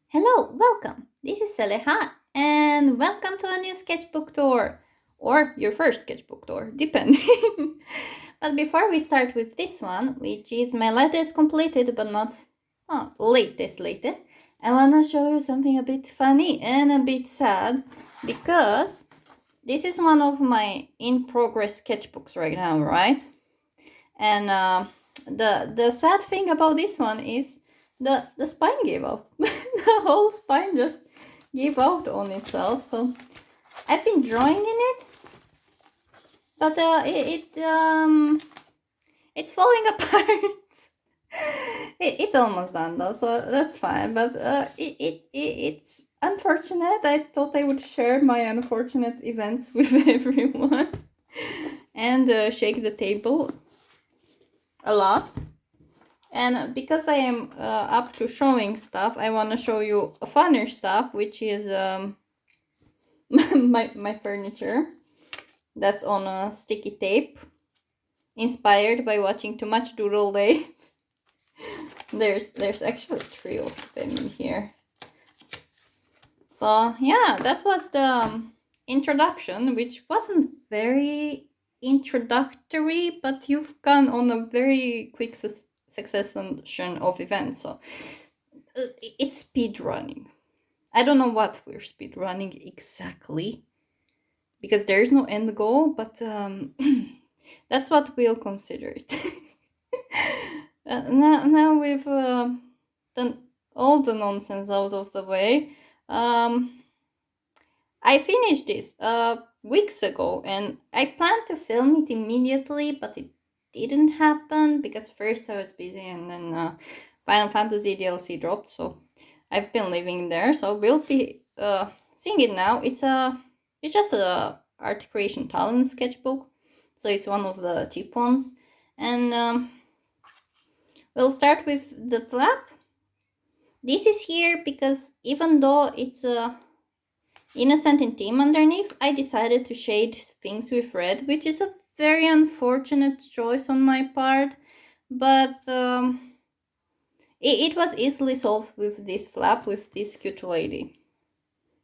Hello, welcome. This is Saleha, and welcome to a new sketchbook tour, or your first sketchbook tour, depending. But before we start with this one, which is my latest completed but not latest, I wanna show you something a bit funny and a bit sad because this is one of my in progress sketchbooks right now, right? And the sad thing about this one is the spine gave out. The whole spine just gave out on itself. So I've been drawing in it, but it's falling apart. It's almost done though, so that's fine. But it's unfortunate. I thought I would share my unfortunate events with everyone and shake the table a lot. And because I am up to showing stuff, I want to show you funner stuff, which is my furniture that's on a sticky tape, inspired by watching too much Doodle Day. There's actually 3 of them in here. So yeah, that was the introduction, which wasn't very introductory, but you've gone on a very quick succession of events. So it's speed running. I don't know what we're speed running exactly because there's no end goal, but that's what we'll consider it. Now we've done all the nonsense out of the way. I finished this weeks ago and I planned to film it immediately, but it didn't happen because first I was busy and then Final Fantasy DLC dropped, so I've been living there. So we'll be seeing it now. It's just a art creation talent sketchbook, so it's one of the cheap ones, and we'll start with the flap. This is here because even though it's a innocent and theme underneath, I decided to shade things with red, which is a very unfortunate choice on my part, but it was easily solved with this flap, with this cute lady.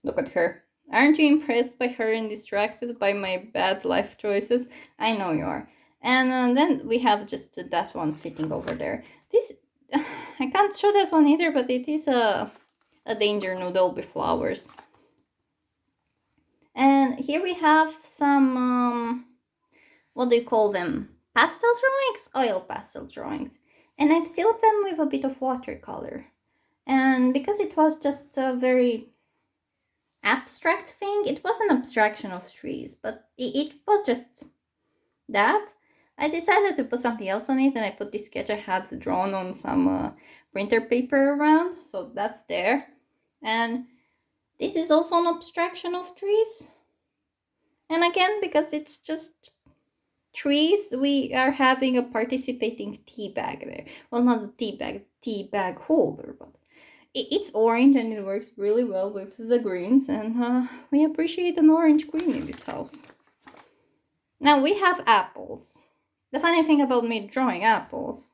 Look at her. Aren't you impressed by her and distracted by my bad life choices? I know you are. And then we have just that one sitting over there. This, I can't show that one either, but it is a danger noodle with flowers. And here we have some, what do you call them? Pastel drawings? Oil pastel drawings. And I've sealed them with a bit of watercolor. And because it was just a very abstract thing, it was an abstraction of trees, but it was just that. I decided to put something else on it, and I put this sketch I had drawn on some printer paper around, so that's there. And this is also an abstraction of trees. And again, because it's just trees, we are having a participating tea bag there. Well, not a tea bag holder, but it's orange and it works really well with the greens, and we appreciate an orange green in this house. Now we have apples. The funny thing about me drawing apples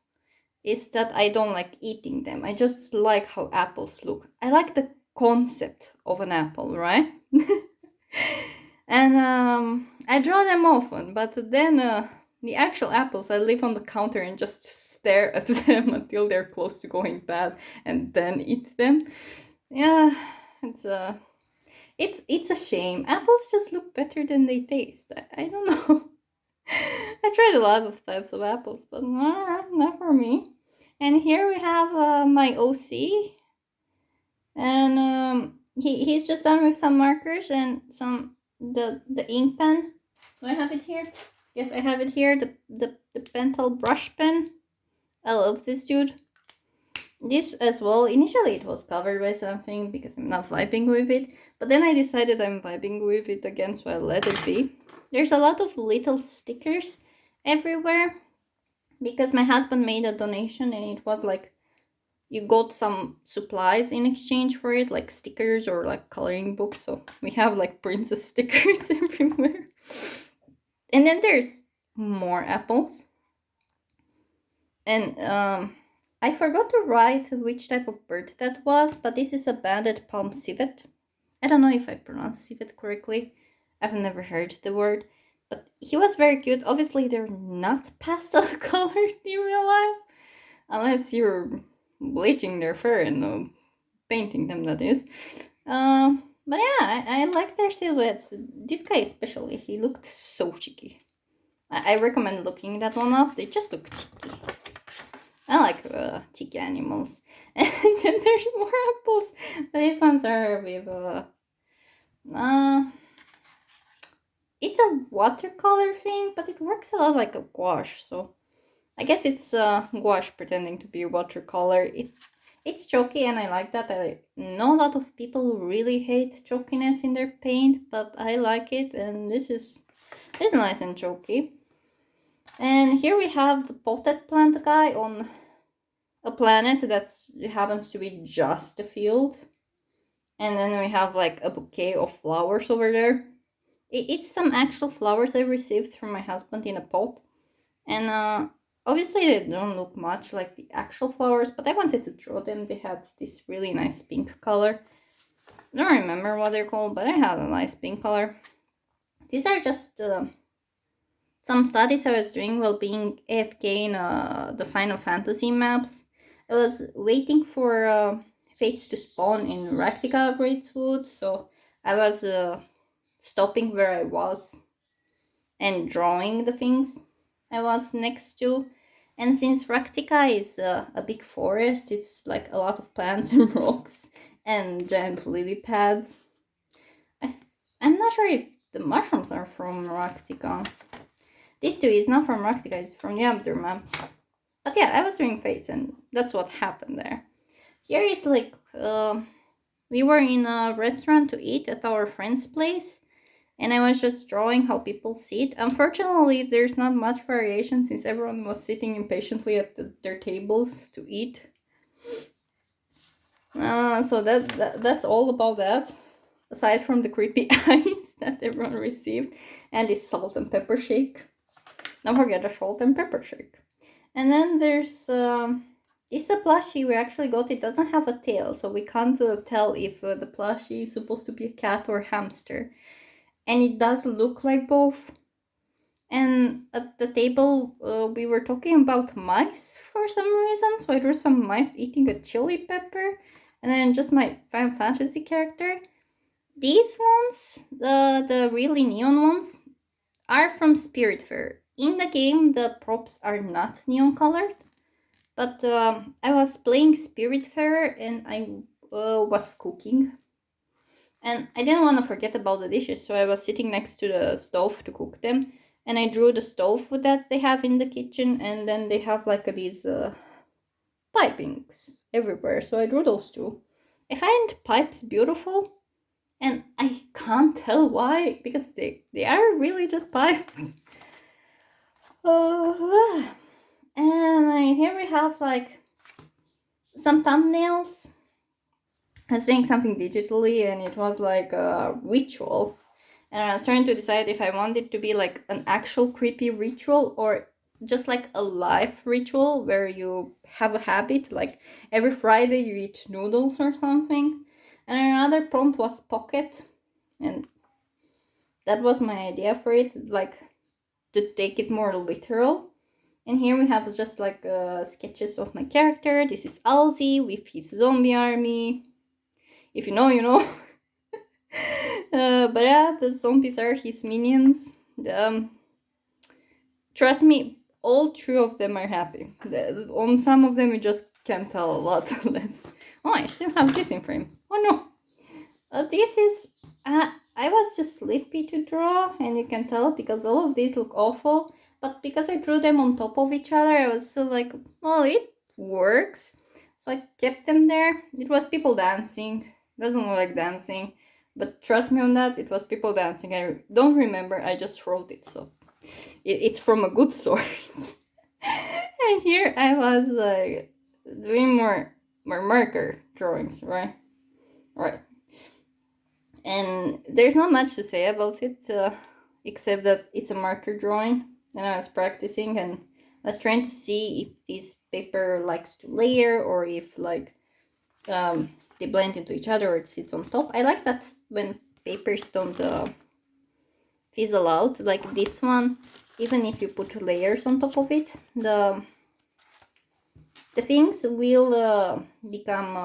is that I don't like eating them. I just like how apples look. I like the concept of an apple, right? And I draw them often, but then the actual apples, I leave on the counter and just stare at them until they're close to going bad and then eat them. Yeah, it's a shame. Apples just look better than they taste. I don't know. I tried a lot of types of apples, but not for me. And here we have my OC, and he's just done with some markers and some the ink pen. Do I have it here? Yes, I have it here. The pentel brush pen. I love this dude. This as well. Initially, it was covered by something because I'm not vibing with it, but then I decided I'm vibing with it again, so I let it be. There's a lot of little stickers everywhere because my husband made a donation and it was like you got some supplies in exchange for it, like stickers or like coloring books. So we have like princess stickers everywhere. And then there's more apples. And I forgot to write which type of bird that was, but this is a banded palm civet. I don't know if I pronounced civet correctly. I've never heard the word. But he was very cute. Obviously, they're not pastel colored in real life. Unless you're bleaching their fur and painting them, that is. But yeah, I like their silhouettes. This guy especially, he looked so cheeky. I recommend looking that one up. They just look cheeky. I like cheeky animals. And then there's more apples. But these ones are with it's a watercolor thing, but it works a lot like a gouache. So I guess it's gouache pretending to be watercolor. It's chalky, and I like that. I know a lot of people really hate chalkiness in their paint, but I like it, and this is nice and chalky. And here we have the potted plant guy on a planet that happens to be just a field. And then we have like a bouquet of flowers over there. It's some actual flowers I received from my husband in a pot. And obviously they don't look much like the actual flowers, but I wanted to draw them. They had this really nice pink color. I don't remember what they're called, but I had a nice pink color. These are just some studies I was doing while being AFK in the Final Fantasy maps. I was waiting for fates to spawn in Raktika Greatwood, so I was stopping where I was and drawing the things I was next to. And since Raktika is a big forest, it's like a lot of plants and rocks and giant lily pads. I'm not sure if the mushrooms are from Raktika. This too is not from Raktika, it's from the Abdur. But yeah, I was doing fates and that's what happened there. Here is like, we were in a restaurant to eat at our friend's place, and I was just drawing how people sit. Unfortunately, there's not much variation since everyone was sitting impatiently at their tables to eat. So that's all about that. Aside from the creepy eyes that everyone received, and this salt and pepper shake. Don't forget the salt and pepper shake. And then there's it's a plushie we actually got. It doesn't have a tail, so we can't tell if the plushie is supposed to be a cat or hamster. And it does look like both. And at the table, we were talking about mice for some reason. So I drew some mice eating a chili pepper, and then just my Final Fantasy character. These ones, the really neon ones, are from Spiritfarer. In the game, the props are not neon colored, but I was playing Spiritfarer and I was cooking. And I didn't want to forget about the dishes, so I was sitting next to the stove to cook them. And I drew the stove that they have in the kitchen, and then they have like these pipings everywhere, so I drew those too. I find pipes beautiful, and I can't tell why, because they are really just pipes. And here we have like some thumbnails. I was doing something digitally, and it was like a ritual. And I was trying to decide if I want it to be like an actual creepy ritual or just like a life ritual where you have a habit, like every Friday you eat noodles or something. And another prompt was pocket, and that was my idea for it, like to take it more literal. And here we have just like sketches of my character. This is Alzi with his zombie army. If you know, you know. But yeah, the zombies are his minions. Trust me, all three of them are happy. On some of them, you just can't tell a lot less. Oh, I still have this in frame. Oh no. This is... I was just sleepy to draw, and you can tell because all of these look awful. But because I drew them on top of each other, I was still like, well, it works. So I kept them there. It was people dancing. Doesn't look like dancing. But trust me on that, it was people dancing. I don't remember, I just wrote it, so it's from a good source. And here I was like doing more marker drawings, right? Right. And there's not much to say about it, except that it's a marker drawing, and I was practicing, and I was trying to see if this paper likes to layer or if like they blend into each other or it sits on top. I like that when papers don't fizzle out, like this one. Even if you put layers on top of it, the things will become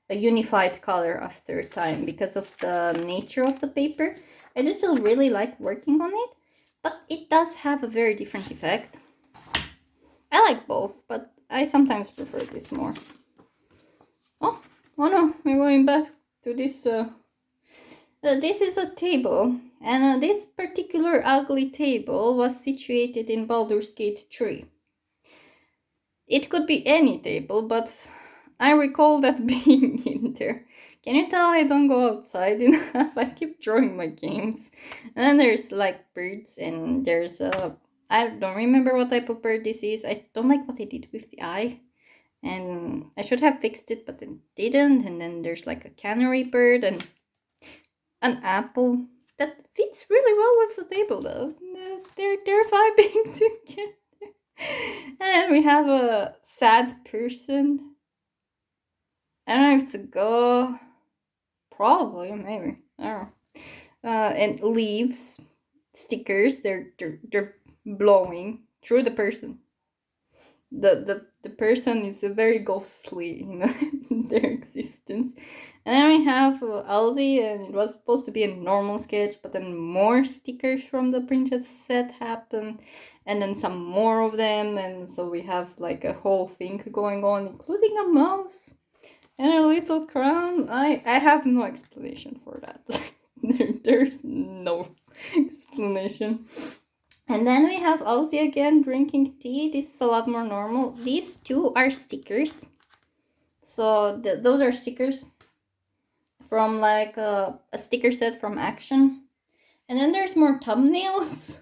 a unified color after time because of the nature of the paper. I do still really like working on it, but it does have a very different effect. I like both, but I sometimes prefer this more. Oh no, we're going back to this. This is a table, and this particular ugly table was situated in Baldur's Gate 3. It could be any table, but I recall that being in there. Can you tell I don't go outside enough? I keep drawing my games. And then there's like birds, and there's I don't remember what type of bird this is. I don't like what I did with the eye. And I should have fixed it, but then didn't. And then there's like a canary bird and an apple that fits really well with the table though. They're vibing together. And we have a sad person. I don't know if it's a girl. Probably, maybe. I don't know. And leaves, stickers. They're blowing through the person. The person is very ghostly in their existence. And then we have Alzi, and it was supposed to be a normal sketch, but then more stickers from the princess set happened, and then some more of them, and so we have like a whole thing going on, including a mouse and a little crown. I have no explanation for that. There's no explanation. And then we have Alzi again drinking tea. This is a lot more normal. These two are stickers. So those are stickers from like a sticker set from Action. And then there's more thumbnails,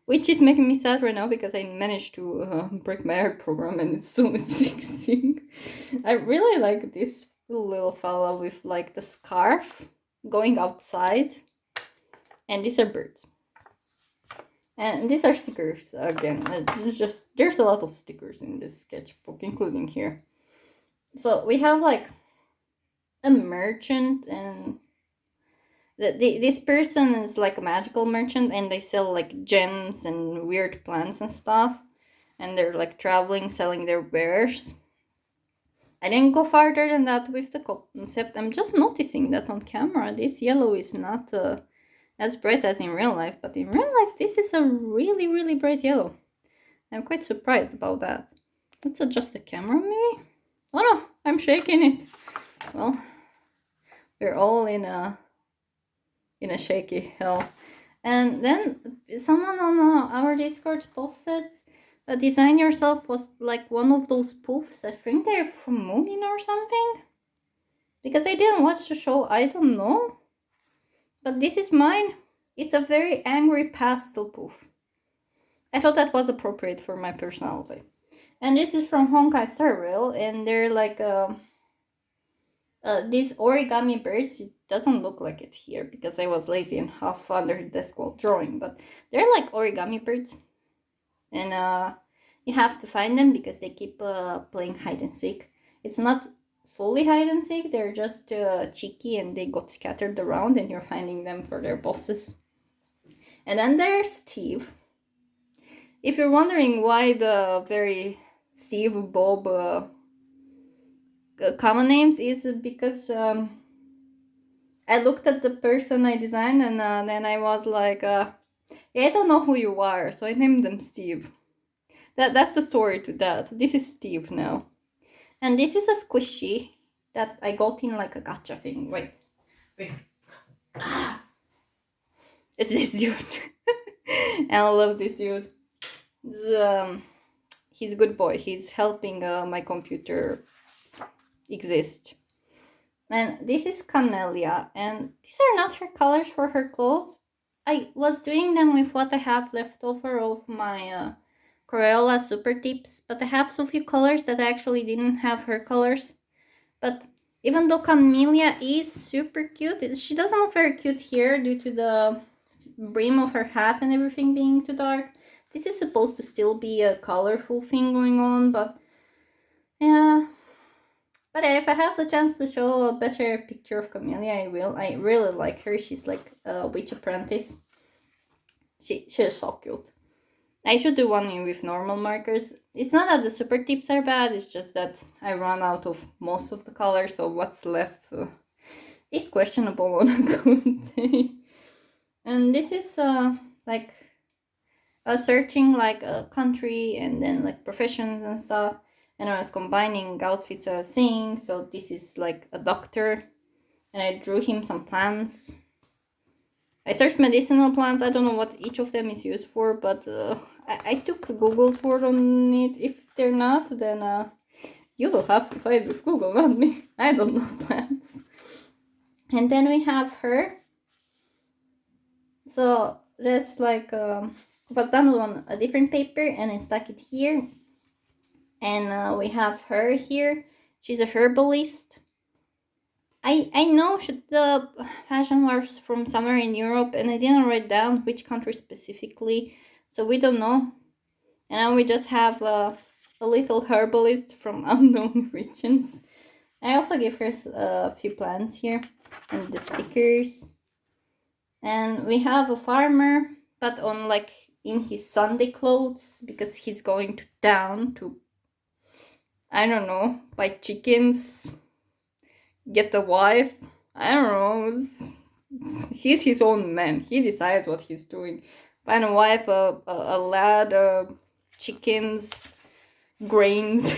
which is making me sad right now because I managed to break my art program and it's fixing. I really like this little fella with like the scarf going outside. And these are birds. And these are stickers again. There's a lot of stickers in this sketchbook, including here. So we have like a merchant, and this person is like a magical merchant, and they sell like gems and weird plants and stuff, and they're like traveling, selling their wares. I didn't go farther than that with the concept. I'm just noticing that on camera this yellow is not as bright as in real life, but in real life this is a really, really bright yellow. I'm quite surprised about that. Let's adjust the camera maybe. Oh no, I'm shaking it. Well, we're all in a shaky hell. And then someone on our Discord posted Design Yourself was like one of those poofs. I think they're from Moonin or something. Because I didn't watch the show, I don't know. But this is mine. It's a very angry pastel poof. I thought that was appropriate for my personality. And this is from Honkai Star Rail, and they're like these origami birds. It doesn't look like it here because I was lazy and half under the desk while drawing, but they're like origami birds. And you have to find them because they keep playing hide and seek. It's not fully hide and seek, they're just cheeky and they got scattered around and you're finding them for their bosses. And then there's Steve. If you're wondering why the very Steve, Bob common names, is because I looked at the person I designed and then I was like, yeah, I don't know who you are, so I named them Steve. That's the story to that. This is Steve now. And this is a squishy that I got in like a gacha thing. Wait. It's this dude. And I love this dude. He's a good boy. He's helping my computer exist. And this is Camellia. And these are not her colors for her clothes. I was doing them with what I have left over of my Crayola Super Tips, but I have so few colors that I actually didn't have her colors. But even though Camellia is super cute, she doesn't look very cute here due to the brim of her hat and everything being too dark. This is supposed to still be a colorful thing going on, but yeah. But if I have the chance to show a better picture of Camellia, I will. I really like her. She's like a witch apprentice. She's so cute. I should do one with normal markers. It's not that the super tips are bad, it's just that I run out of most of the colors, so what's left is questionable on a good day. And this is like searching like a country and then like professions and stuff. And I was combining outfits I was seeing, so this is like a doctor. And I drew him some plants. I searched medicinal plants. I don't know what each of them is used for, but I took Google's word on it. If they're not, then you will have to fight with Google, not me. I don't know plants. And then we have her. So that's like was done on a different paper, and I stuck it here. And we have her here. She's a herbalist. I know the fashion was from somewhere in Europe, and I didn't write down which country specifically, so we don't know. And now we just have a little herbalist from unknown regions. I also gave her a few plants here, and the stickers. And we have a farmer, but on like in his Sunday clothes, because he's going to town to, I don't know, buy chickens, get a wife. I don't know. He's his own man. He decides what he's doing. Find a wife, a lad, chickens, grains,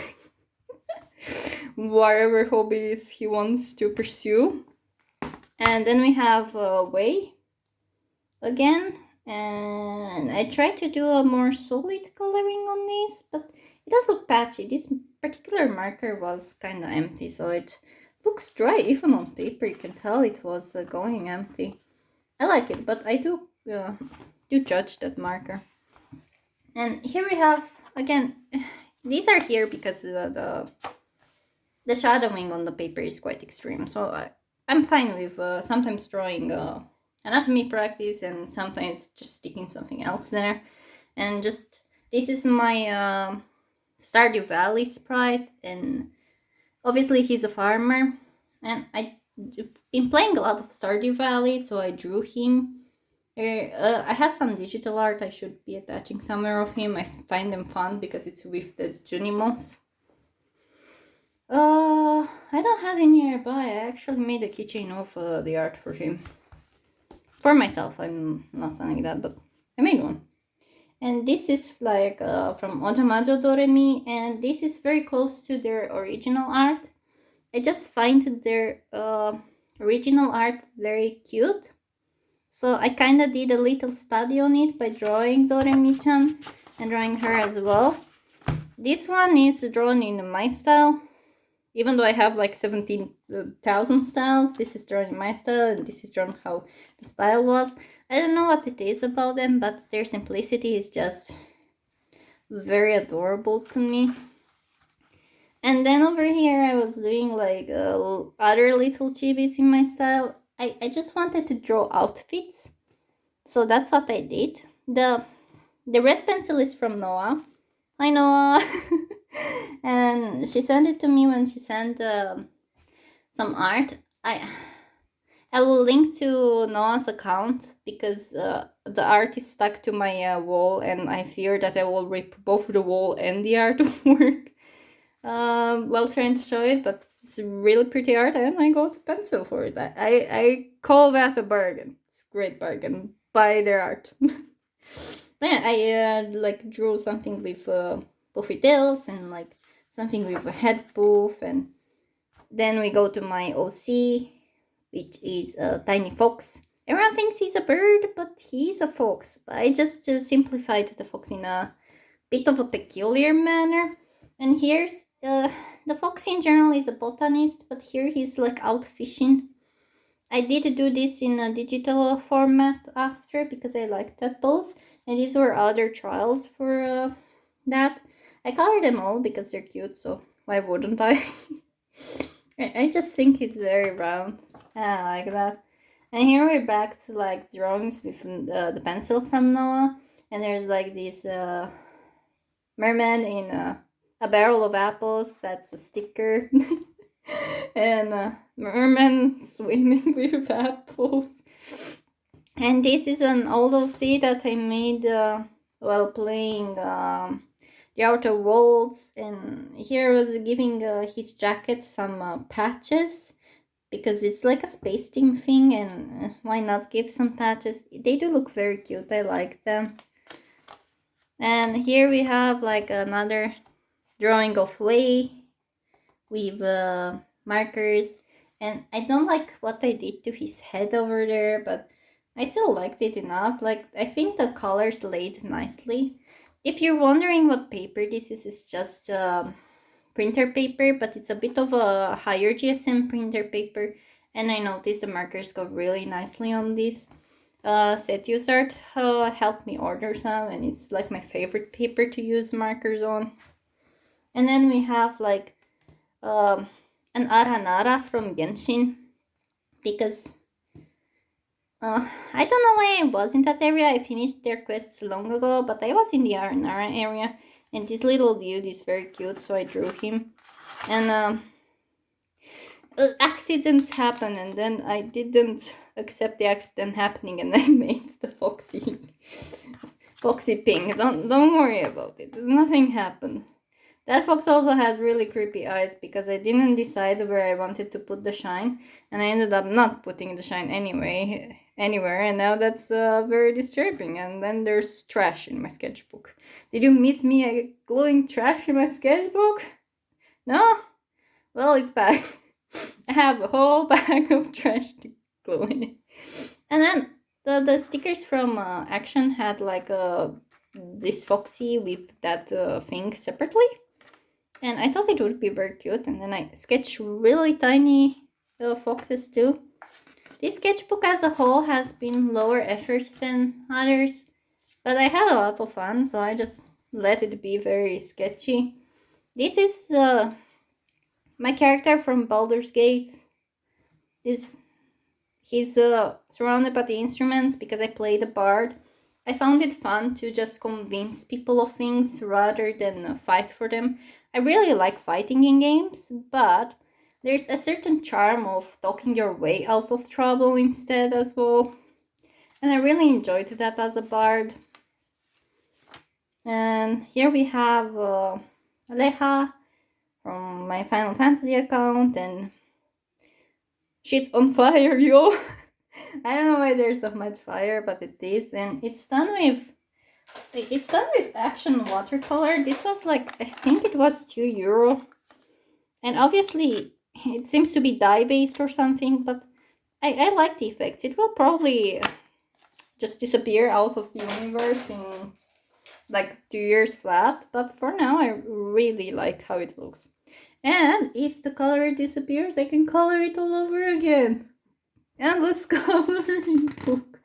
whatever hobbies he wants to pursue. And then we have Wei again. And I tried to do a more solid coloring on this, but it does look patchy. This particular marker was kind of empty, so it looks dry. Even on paper you can tell it was going empty. I like it, but I do judge that marker. And here we have, again, these are here because the shadowing on the paper is quite extreme, so I'm fine with sometimes drawing anatomy practice and sometimes just sticking something else there. And just, this is my Stardew Valley sprite, and obviously he's a farmer, and I've been playing a lot of Stardew Valley, so I drew him. I have some digital art I should be attaching somewhere of him. I find them fun because it's with the Junimos. I don't have it nearby. I actually made a keychain of the art for him. For myself, I'm not selling that, but I made one. And this is like from Ojamajo Doremi, and this is very close to their original art. I just find their original art very cute. So I kind of did a little study on it by drawing Doremi-chan and drawing her as well. This one is drawn in my style. Even though I have like 17,000 styles, this is drawn in my style, and this is drawn how the style was. I don't know what it is about them, but their simplicity is just very adorable to me. And then over here I was doing like other little chibis in my style. I just wanted to draw outfits, so that's what I did. The red pencil is from Noah. Hi Noah! And she sent it to me when she sent some art. I will link to Noah's account because the art is stuck to my wall, and I fear that I will rip both the wall and the artwork while trying to show it, but it's really pretty art, and I got a pencil for it. I call that a bargain. It's a great bargain. Buy their art. But yeah, I like drew something with puffy tails and like something with a head poof, and then we go to my OC, which is a tiny fox. Everyone thinks he's a bird, but he's a fox. But I just simplified the fox in a bit of a peculiar manner. And here's the fox in general is a botanist, but here he's like out fishing. I did do this in a digital format after because I liked that pose, and these were other trials for that. I colored them all because they're cute, so why wouldn't I? I just think it's very round. I like that. And here we're back to like drawings with the pencil from Noah. And there's like this merman in a barrel of apples. That's a sticker. And merman swimming with apples. And this is an old OC that I made while playing the Outer Worlds. And here I was giving his jacket some patches, because it's like a space team thing, and why not give some patches? They do look very cute. I like them. And here we have like another drawing of Wei with markers. And I don't like what I did to his head over there, but I still liked it enough. Like, I think the colors laid nicely. If you're wondering what paper this is, it's just printer paper, but it's a bit of a higher GSM printer paper. And I noticed the markers go really nicely on this. Setius Art helped me order some, and it's like my favorite paper to use markers on. And then we have like an Aranara from Genshin, because I don't know why I was in that area. I finished their quests long ago, but I was in the Aranara area, and this little dude is very cute, so I drew him. And accidents happen, and then I didn't accept the accident happening, and I made the foxy pink. Don't worry about it. Nothing happened. That fox also has really creepy eyes, because I didn't decide where I wanted to put the shine, and I ended up not putting the shine anywhere, and now that's very disturbing. And then there's trash in my sketchbook. Did you miss me gluing trash in my sketchbook? No? Well, it's back. I have a whole bag of trash to glue in it. And then the stickers from Action had like this foxy with that thing separately. And I thought it would be very cute. And then I sketched really tiny foxes too. This sketchbook as a whole has been lower effort than others, but I had a lot of fun, so I just let it be very sketchy. This is my character from Baldur's Gate. He's surrounded by the instruments because I play the bard. I found it fun to just convince people of things rather than fight for them. I really like fighting in games, but there's a certain charm of talking your way out of trouble instead as well. And I really enjoyed that as a bard. And here we have Aleja from my Final Fantasy account, and shit's on fire, yo! I don't know why there's so much fire, but it is. And it's done with Action watercolor. This was like, I think it was €2. And obviously it seems to be dye based or something, but I like the effects. It will probably just disappear out of the universe in like 2 years flat, but for now I really like how it looks. And if the color disappears, I can color it all over again. Endless coloring book.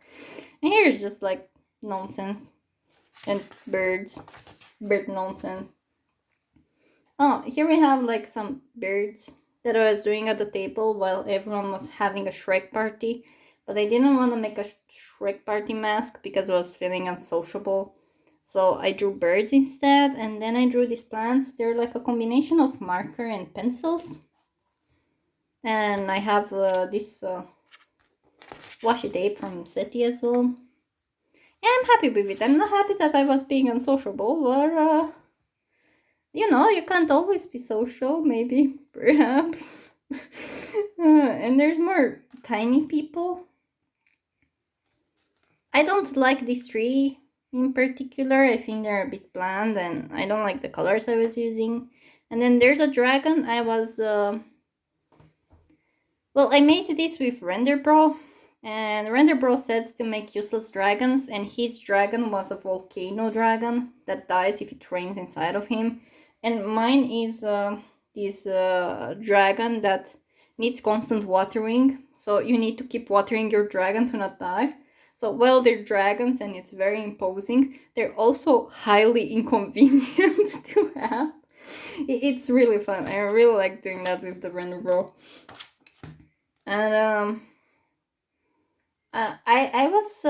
And here's just like nonsense and bird nonsense. Oh, here we have like some birds that I was doing at the table while everyone was having a Shrek party, but I didn't want to make a Shrek party mask because I was feeling unsociable. So I drew birds instead, and then I drew these plants. They're like a combination of marker and pencils. And I have this washi tape from SETI as well. And I'm happy with it. I'm not happy that I was being unsociable, but you know, you can't always be social, maybe, perhaps. And there's more tiny people. I don't like this tree in particular. I think they're a bit bland, and I don't like the colors I was using. And then there's a dragon. I made this with RenderBro, and RenderBro said to make useless dragons, and his dragon was a volcano dragon that dies if it rains inside of him. And mine is this dragon that needs constant watering, so you need to keep watering your dragon to not die. So while they're dragons and it's very imposing, they're also highly inconvenient to have. It's really fun. I really like doing that with the RenderBro. And I was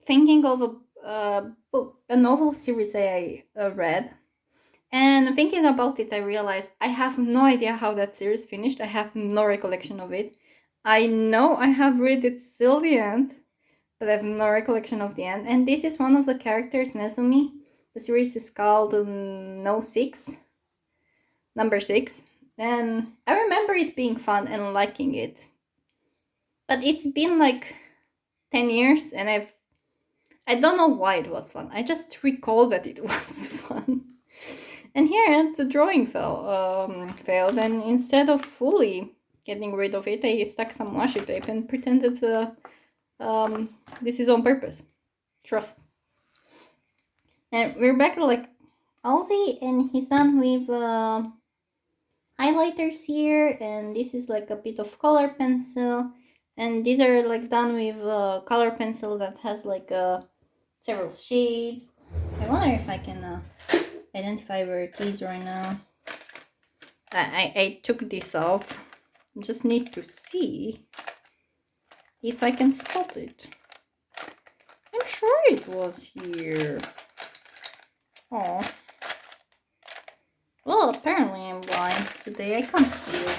thinking of book, a novel series I read. And thinking about it, I realized I have no idea how that series finished. I have no recollection of it. I know I have read it till the end, but I have no recollection of the end. And this is one of the characters, Nezumi. The series is called No 6, number 6. And I remember it being fun and liking it. But it's been like 10 years and I don't know why it was fun. I just recall that it was fun. And here the drawing failed, and instead of fully getting rid of it, I stuck some washi tape and pretended this is on purpose. Trust. And we're back to like Alzi, and he's done with highlighters here, and this is like a bit of color pencil, and these are like done with color pencil that has like several shades. I wonder if I can identify where it is right now. I took this out. Just need to see if I can spot it. I'm sure it was here. Oh. Well, apparently I'm blind today. I can't see it.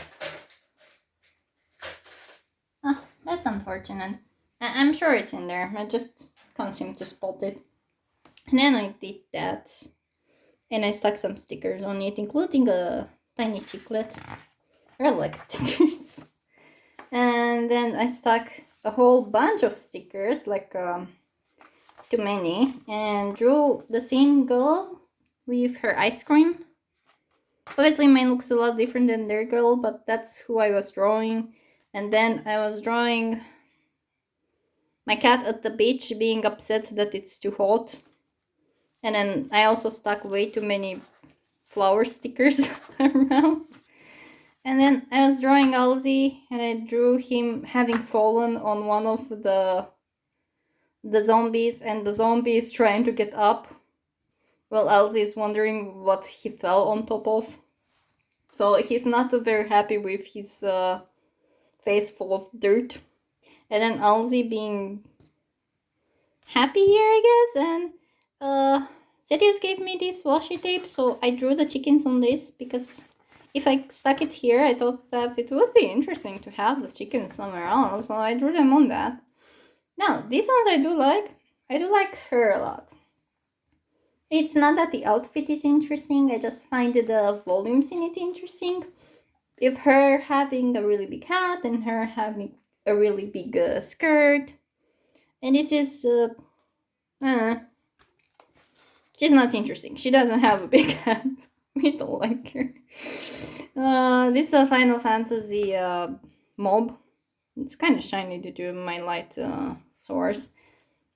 Ah, that's unfortunate. I'm sure it's in there. I just can't seem to spot it. And then I did that. And I stuck some stickers on it, including a tiny chiclet. I like stickers. And then I stuck a whole bunch of stickers, like too many, and drew the same girl with her ice cream. Obviously mine looks a lot different than their girl, but that's who I was drawing. And then I was drawing my cat at the beach being upset that it's too hot. And then I also stuck way too many flower stickers around. And then I was drawing Alzi, and I drew him having fallen on one of the zombies, and the zombie is trying to get up while Alzi is wondering what he fell on top of. So he's not very happy with his face full of dirt. And then Alzi being happy here, I guess, and Setius gave me this washi tape, so I drew the chickens on this, because if I stuck it here, I thought that it would be interesting to have the chickens somewhere else, so I drew them on that. Now, these ones I do like. I do like her a lot. It's not that the outfit is interesting, I just find the volumes in it interesting. With her having a really big hat and her having a really big skirt. And this is she's not interesting. She doesn't have a big hat. We don't like her. This is a Final Fantasy mob. It's kind of shiny due to my light source.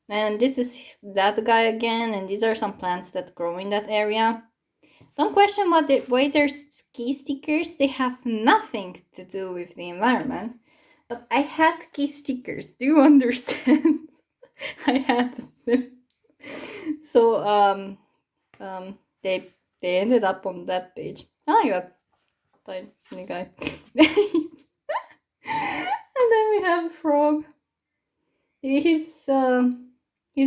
And this is that guy again, and these are some plants that grow in that area. Don't question why there's ski stickers. They have nothing to do with the environment. But I had key stickers. Do you understand? I had them. So they ended up on that page. I like that tiny guy. And then we have a frog. He's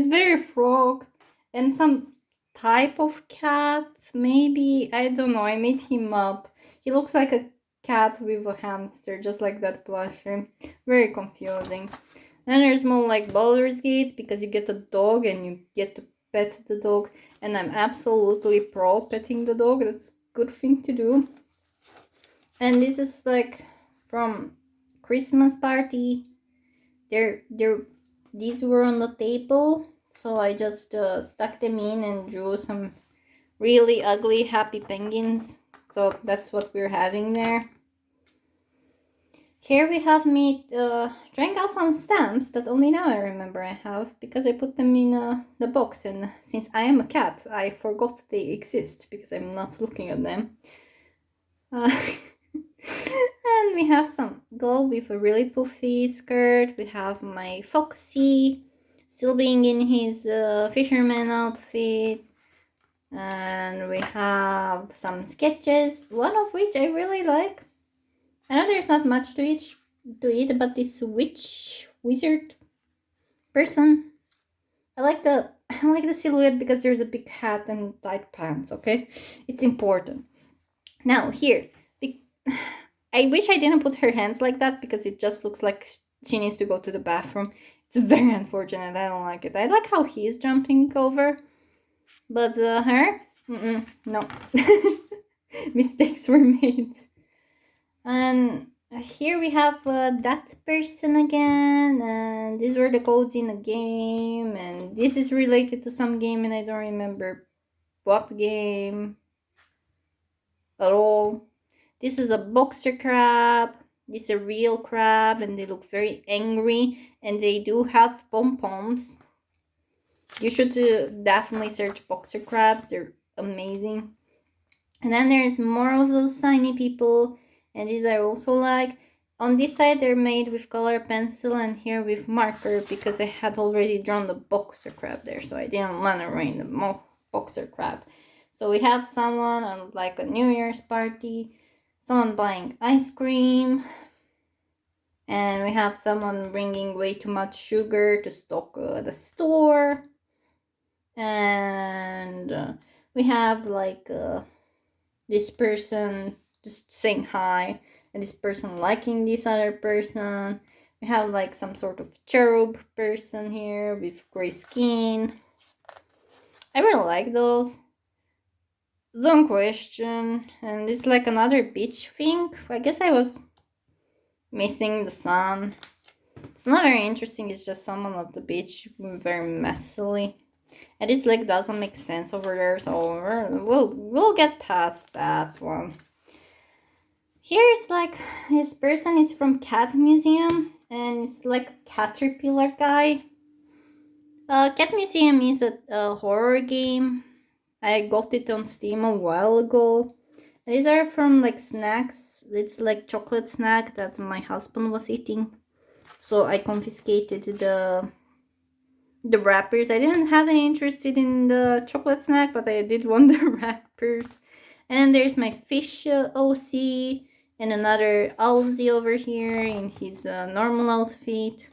very frog, and some type of cat, maybe. I don't know. I made him up. He looks like a cat with a hamster, just like that plushie. Very confusing. Then there's more like Baldur's Gate, because you get a dog and you get to pet the dog, and I'm absolutely pro petting the dog. That's a good thing to do. And this is like from Christmas party. These were on the table, so I just stuck them in and drew some really ugly happy penguins. So that's what we're having there. Here we have me drawing out some stamps that only now I remember I have, because I put them in the box, and since I am a cat, I forgot they exist because I'm not looking at them. And we have some girl with a really poofy skirt. We have my Foxy still being in his fisherman outfit. And we have some sketches, one of which I really like. I know there's not much to it, but this wizard person. I like the I like the silhouette because there's a big hat and tight pants, okay? It's important. Now, here, I wish I didn't put her hands like that because it just looks like she needs to go to the bathroom. It's very unfortunate. I don't like it. I like how he's jumping over, but her, no. Mistakes were made. And here we have that person again, and these were the codes in the game, and this is related to some game, and I don't remember what game at all. This is a boxer crab. This is a real crab, and they look very angry, and they do have pom-poms. You should definitely search boxer crabs. They're amazing. And then there's more of those tiny people, and these I also like. On this side they're made with color pencil, and here with marker, because I had already drawn the boxer crab there, so I didn't want to ruin the boxer crab. So we have someone on like a New Year's party, someone buying ice cream, and we have someone bringing way too much sugar to stock the store, and we have like this person just saying hi, and this person liking this other person. We have like some sort of cherub person here with gray skin. I really like those. Don't question. And it's like another beach thing. I guess I was missing the sun. It's not very interesting. It's just someone at the beach very messily. And this like doesn't make sense over there, so we'll get past that one. Here's like this person is from Cat Museum, and it's like a caterpillar guy. Cat Museum is a horror game. I got it on Steam a while ago. These are from like snacks. It's like chocolate snack that my husband was eating, so I confiscated the wrappers. I didn't have any interest in the chocolate snack, but I did want the wrappers. And there's my fish OC, and another Owlsy over here in his normal outfit.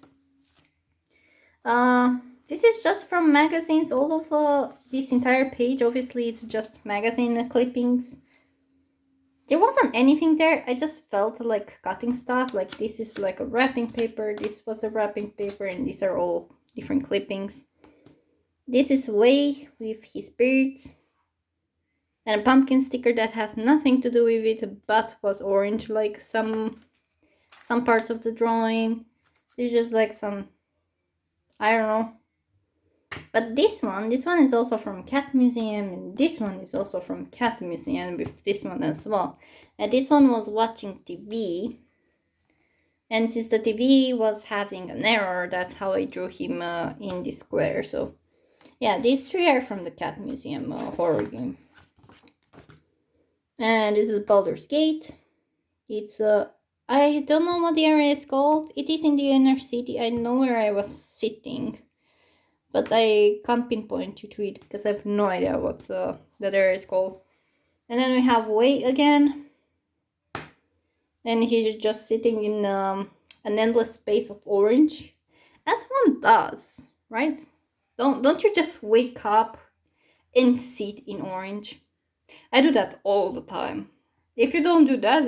This is just from magazines. All of this entire page, obviously, it's just magazine clippings. There wasn't anything there. I just felt like cutting stuff. Like this is like a wrapping paper. This was a wrapping paper, and these are all different clippings. This is Way with his birds, and a pumpkin sticker that has nothing to do with it but was orange, like some parts of the drawing. It's just like some, I don't know. But this one is also from Cat Museum, and this one is also from Cat Museum with this one as well. And this one was watching TV, and since the TV was having an error, that's how I drew him in this square. So yeah, these three are from the Cat Museum horror game. And this is Baldur's Gate. It's I don't know what the area is called. It is in the inner city. I know where I was sitting, but I can't pinpoint you to it because I have no idea what that area is called. And then we have Way again, and he's just sitting in an endless space of orange, as one does, right? Don't you just wake up and sit in orange? I do that all the time. If you don't do that,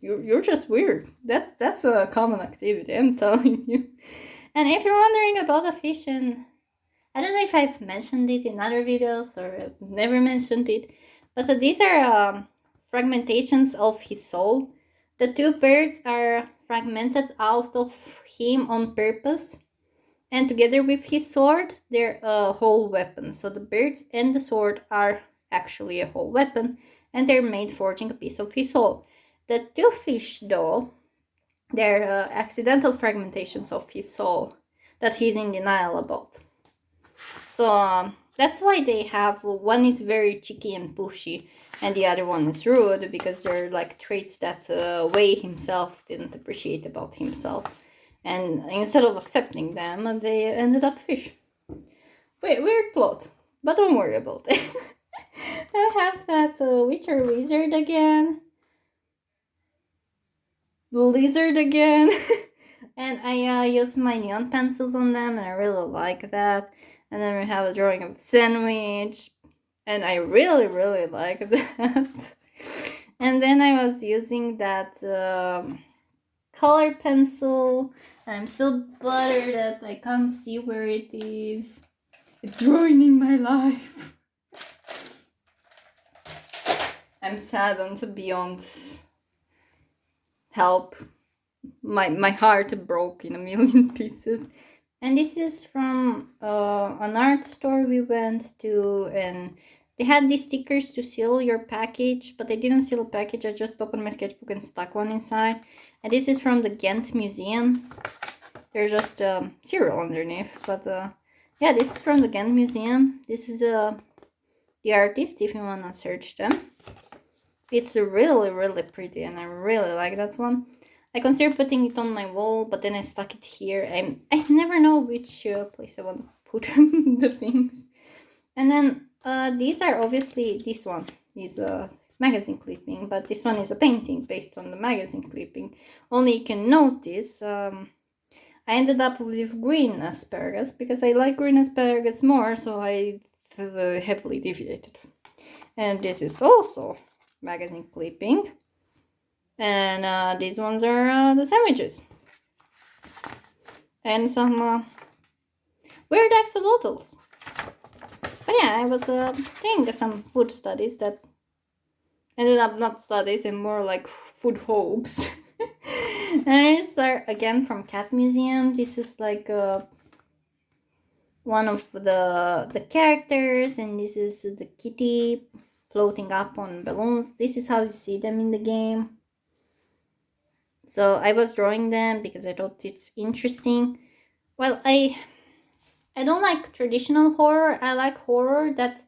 you're just weird. That's a common activity, I'm telling you. And if you're wondering about the fish, and I don't know if I've mentioned it in other videos or I've never mentioned it, but these are fragmentations of his soul. The two birds are fragmented out of him on purpose, and together with his sword, they're a whole weapon. So the birds and the sword are actually a whole weapon, and they're made forging a piece of his soul. The two fish, though, they're accidental fragmentations of his soul that he's in denial about. So that's why they have, one is very cheeky and pushy, and the other one is rude, because they're like traits that Wei himself didn't appreciate about himself. And instead of accepting them, they ended up fish. Weird plot, but don't worry about it. I have that Witcher wizard again. The lizard again. And I use my neon pencils on them, and I really like that. And then we have a drawing of a sandwich. And I really, really like that. And then I was using that color pencil. I'm so bothered that I can't see where it is. It's ruining my life. I'm saddened beyond help. My heart broke in a million pieces. And this is from an art store we went to, and they had these stickers to seal your package, but I didn't seal a package. I just opened my sketchbook and stuck one inside. And this is from the Ghent Museum. There's just a serial underneath, but yeah, this is from the Ghent Museum. This is the artist, if you wanna search them. It's really, really pretty, and I really like that one. I considered putting it on my wall, but then I stuck it here. I never know which place I want to put the things. And then these are obviously, this one is a magazine clipping, but this one is a painting based on the magazine clipping. Only you can notice I ended up with green asparagus because I like green asparagus more, so I heavily deviated. And this is also magazine clipping. And these ones are the sandwiches. And some weird axolotls. But yeah, I was doing some food studies that ended up not studies and more like food hopes. And here's again from Cat Museum. This is like one of the characters, and this is the kitty floating up on balloons. This is how you see them in the game. So I was drawing them because I thought it's interesting. Well, I don't like traditional horror. I like horror that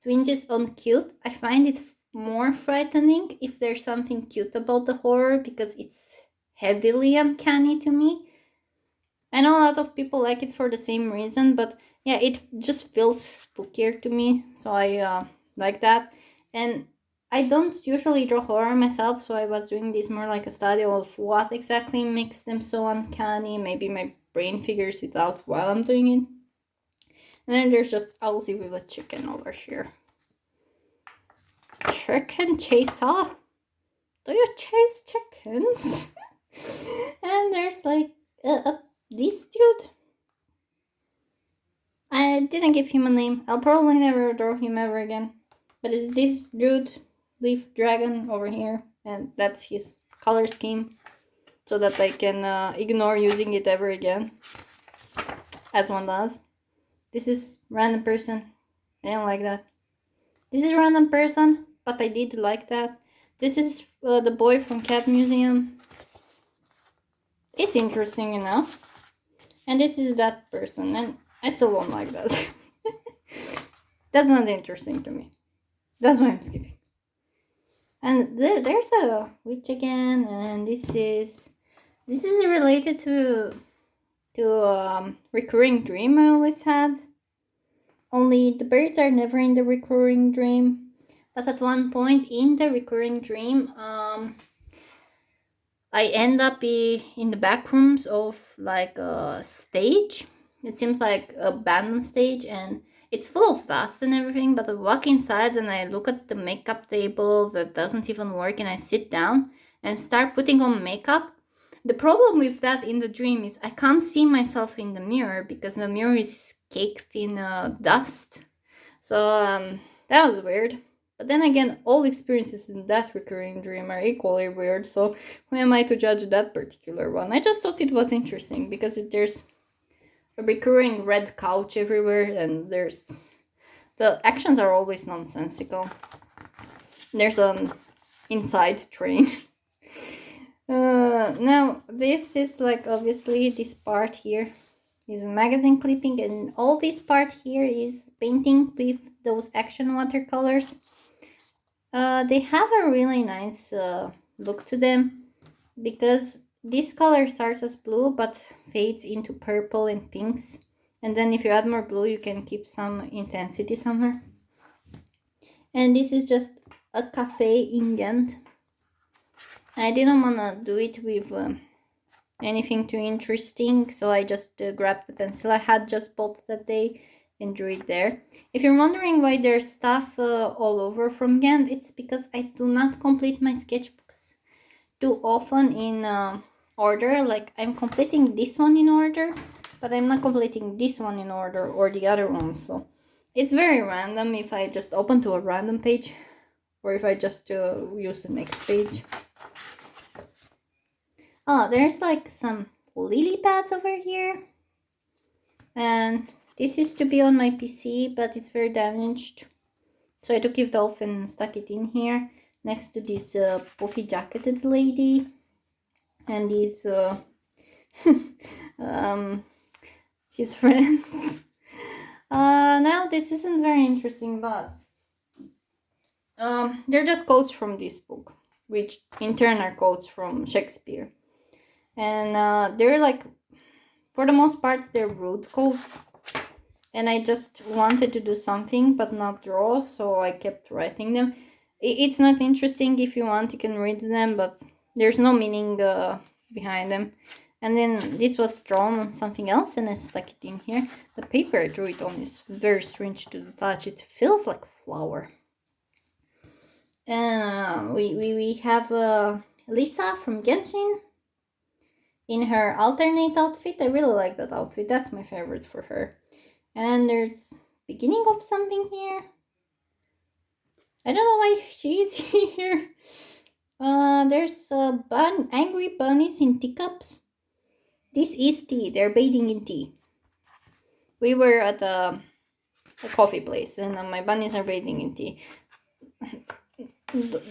twinges on cute. I find it more frightening if there's something cute about the horror because it's heavily uncanny to me. I know a lot of people like it for the same reason, but yeah, it just feels spookier to me. So I like that. And I don't usually draw horror myself, so I was doing this more like a study of what exactly makes them so uncanny. Maybe my brain figures it out while I'm doing it. And then there's just Elsie with a chicken over here. Chicken chaser? Do you chase chickens? And there's like this dude. I didn't give him a name. I'll probably never draw him ever again. But it's this dude, leaf dragon over here, and that's his color scheme, so that I can ignore using it ever again, as one does. This is random person. I don't like that. This is random person, but I did like that. This is the boy from Cat Museum. It's interesting enough. And this is that person, and I still don't like that. That's not interesting to me. That's why I'm skipping. And there's a witch again, and this is related to recurring dream I always had. Only the birds are never in the recurring dream, but at one point in the recurring dream, I end up in the back rooms of like a stage. It seems like a abandoned stage, and it's full of dust and everything, but I walk inside and I look at the makeup table that doesn't even work, and I sit down and start putting on makeup. The problem with that in the dream is I can't see myself in the mirror because the mirror is caked in dust. So that was weird. But then again, all experiences in that recurring dream are equally weird, so who am I to judge that particular one? I just thought it was interesting because there's a recurring red couch everywhere, and the actions are always nonsensical. There's an inside train. Now this is like, obviously this part here is a magazine clipping, and all this part here is painting with those action watercolors. They have a really nice look to them because this color starts as blue but fades into purple and pinks, and then if you add more blue you can keep some intensity somewhere. And this is just a cafe in Ghent. I didn't want to do it with anything too interesting, so I just grabbed the pencil I had just bought that day and drew it there. If you're wondering why there's stuff all over from Ghent, it's because I do not complete my sketchbooks too often in order. Like, I'm completing this one in order, but I'm not completing this one in order or the other one. So it's very random if I just open to a random page or if I just use the next page. Oh, there's like some lily pads over here. And this used to be on my PC, but it's very damaged. So I took it off and stuck it in here next to this puffy jacketed lady and these his friends. Now this isn't very interesting, but they're just quotes from this book, which in turn are quotes from Shakespeare. And they're like, for the most part, they're rude quotes. And I just wanted to do something but not draw, so I kept writing them. It's not interesting. If you want, you can read them, but there's no meaning behind them. And then this was drawn on something else, and I stuck it in here. The paper I drew it on is very strange to the touch. It feels like flour. And we have Lisa from Genshin in her alternate outfit. I really like that outfit. That's my favorite for her. And there's beginning of something here. I don't know why she is here. There's angry bunnies in teacups. This is tea. They're bathing in tea. We were at a coffee place, and my bunnies are bathing in tea.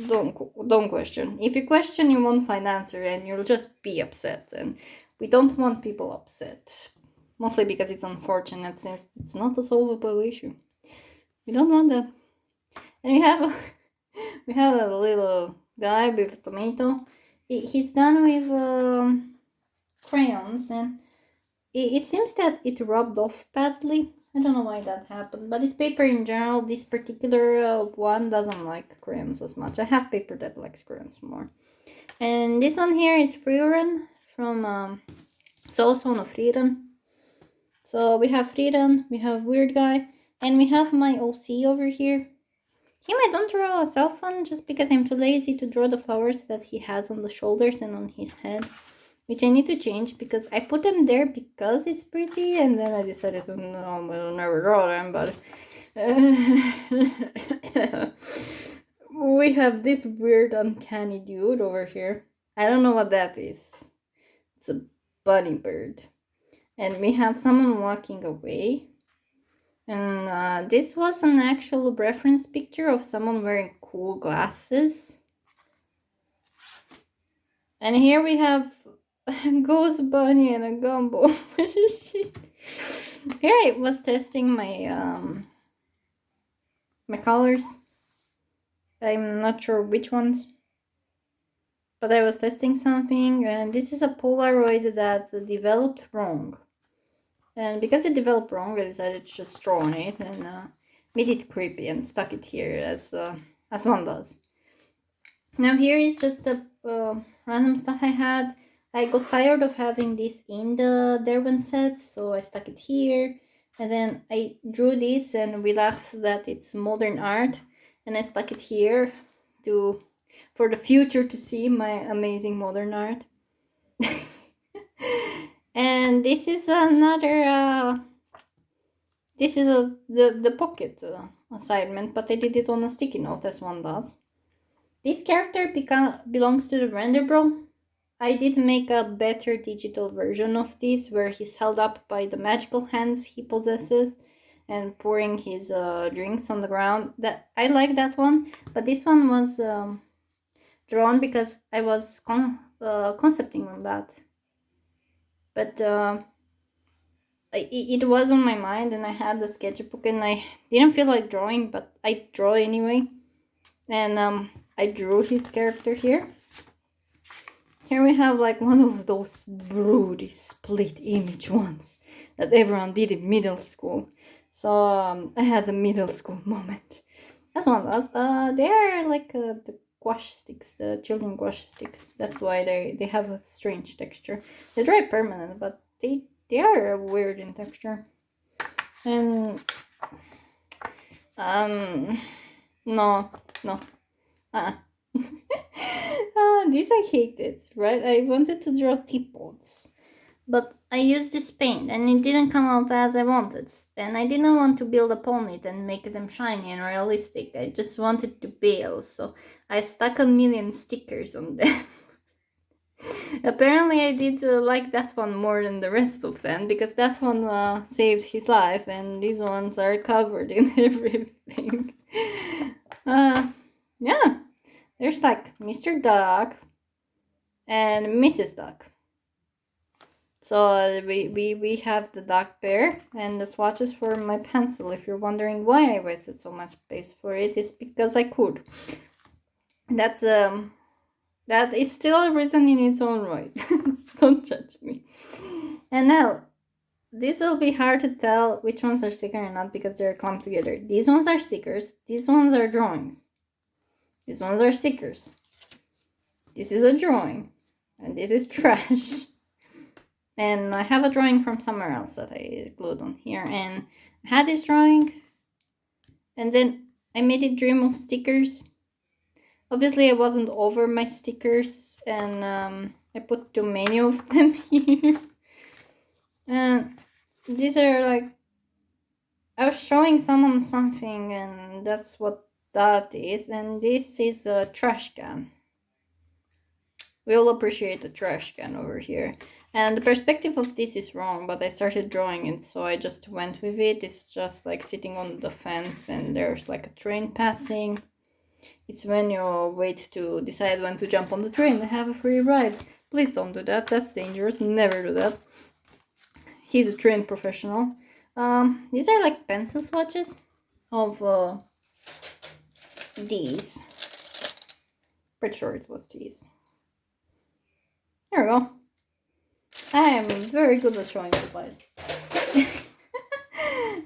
Don't question. If you question, you won't find answer, and you'll just be upset. And we don't want people upset, mostly because it's unfortunate, since it's not a solvable issue. We don't want that. And we have a little guy with a tomato. He's done with crayons, and it seems that it rubbed off badly. I don't know why that happened, but this paper in general, this particular one doesn't like crayons as much. I have paper that likes crayons more. And this one here is Frieren from Soul Zone of Frieren. So we have Frieren, we have Weird Guy, and we have my OC over here. Him I don't draw as often just because I'm too lazy to draw the flowers that he has on the shoulders and on his head, which I need to change because I put them there because it's pretty, and then I decided to, no, I'll never draw them, but we have this weird uncanny dude over here. I don't know what that is. It's a bunny bird. And we have someone walking away. And this was an actual reference picture of someone wearing cool glasses. And here we have a ghost bunny and a gumbo. Here I was testing my my colors. I'm not sure which ones, but I was testing something, and this is a Polaroid that developed wrong. And because it developed wrong, I decided to just draw on it and made it creepy and stuck it here as one does. Now here is just a random stuff I had. I got tired of having this in the Derwent set, so I stuck it here. And then I drew this, and we laughed that it's modern art, and I stuck it here for the future to see my amazing modern art. And this is another this is the pocket assignment, but I did it on a sticky note as one does. This character belongs to the Render Bro. I did make a better digital version of this, where he's held up by the magical hands he possesses and pouring his drinks on the ground. That I like that one, but this one was drawn because I was concepting on that. But it was on my mind, and I had the sketchbook, and I didn't feel like drawing, but I draw anyway. And I drew his character here. Here we have like one of those broody split image ones that everyone did in middle school. So I had a middle school moment. As one does. They are like the gouache sticks, the children gouache sticks. That's why they have a strange texture. They dry permanent, but they are weird in texture. And no, no. This I hated, right? I wanted to draw teapots, but I used this paint and it didn't come out as I wanted. And I didn't want to build upon it and make them shiny and realistic. I just wanted to bail, so I stuck a million stickers on them. Apparently I did like that one more than the rest of them, because that one saved his life and these ones are covered in everything. Yeah, there's like Mr. Duck and Mrs. Duck. So we have the duck there, and the swatches for my pencil. If you're wondering why I wasted so much space for it, it's because I could. That is still a reason in its own right. Don't judge me. And now, this will be hard to tell which ones are sticker or not because they're clumped together. These ones are stickers. These ones are drawings. These ones are stickers. This is a drawing. And this is trash. And I have a drawing from somewhere else that I glued on here. And I had this drawing. And then I made it dream of stickers. Obviously, I wasn't over my stickers. And I put too many of them here. And these are like... I was showing someone something, and that's what that is. And this is a trash can. We'll appreciate the trash can over here. And the perspective of this is wrong, but I started drawing it, so I just went with it. It's just like sitting on the fence and there's like a train passing. It's when you wait to decide when to jump on the train and have a free ride. Please don't do that. That's dangerous. Never do that. He's a trained professional. These are like pencil swatches of these. Pretty sure it was these. There we go. I am very good at showing supplies.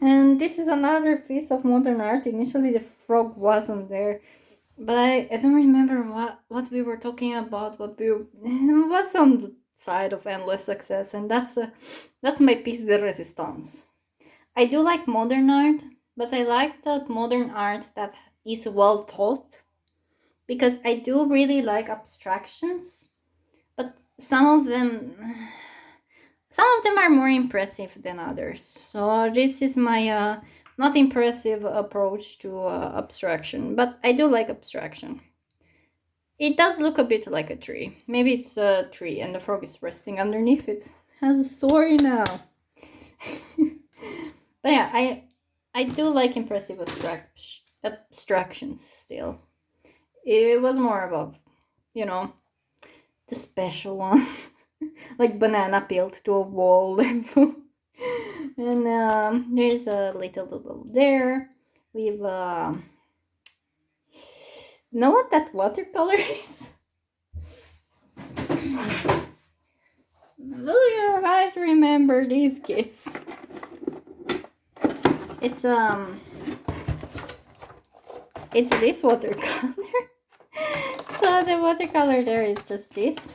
And this is another piece of modern art. Initially the frog wasn't there, but I don't remember what we were talking about. It was on the side of endless success, and that's my piece de resistance. I do like modern art, but I like that modern art that is well taught, because I do really like abstractions, but some of them are more impressive than others. So this is my not impressive approach to abstraction, but I do like abstraction. It does look a bit like a tree. Maybe it's a tree and the frog is resting underneath it. It has a story now. But yeah, I do like impressive abstractions still. It was more about, the special ones. Like banana peeled to a wall level. And there's a little there. We've know what that watercolor is? Do you guys remember these kids? It's this watercolor. So the watercolor there is just this.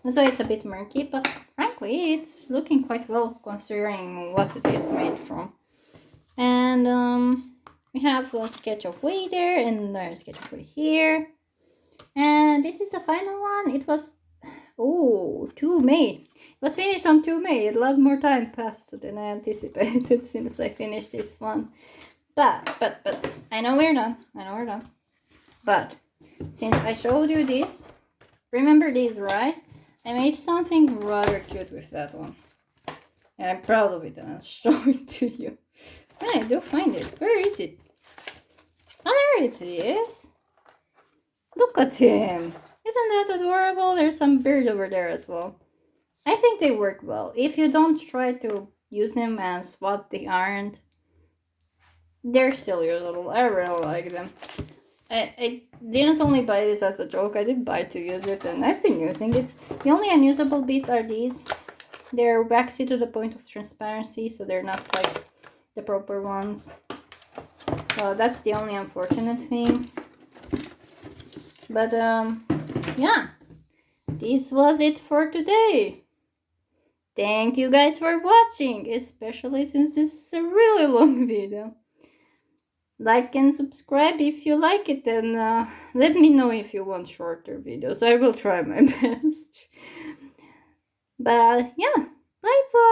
That's why it's a bit murky, but frankly, it's looking quite well considering what it is made from. And we have a sketch of way there, and a sketch of way here. And this is the final one. It was 2 May. It was finished on 2 May. A lot more time passed than I anticipated since I finished this one. But I know we're done. But since I showed you this, remember this, right? I made something rather cute with that one. And I'm proud of it, and I'll show it to you. When I do find it. Where is it? Oh, there it is. Look at him. Isn't that adorable? There's some bird over there as well. I think they work well. If you don't try to use them as what they aren't, they're still usable. I really like them. I didn't only buy this as a joke. I did buy to use it, and I've been using it. The only unusable bits are these. They're waxy to the point of transparency, so they're not like the proper ones. So that's the only unfortunate thing. But yeah, this was it for today. Thank you guys for watching, especially since this is a really long video. Like and subscribe if you like it, and let me know if you want shorter videos. I will try my best. But yeah, bye bye.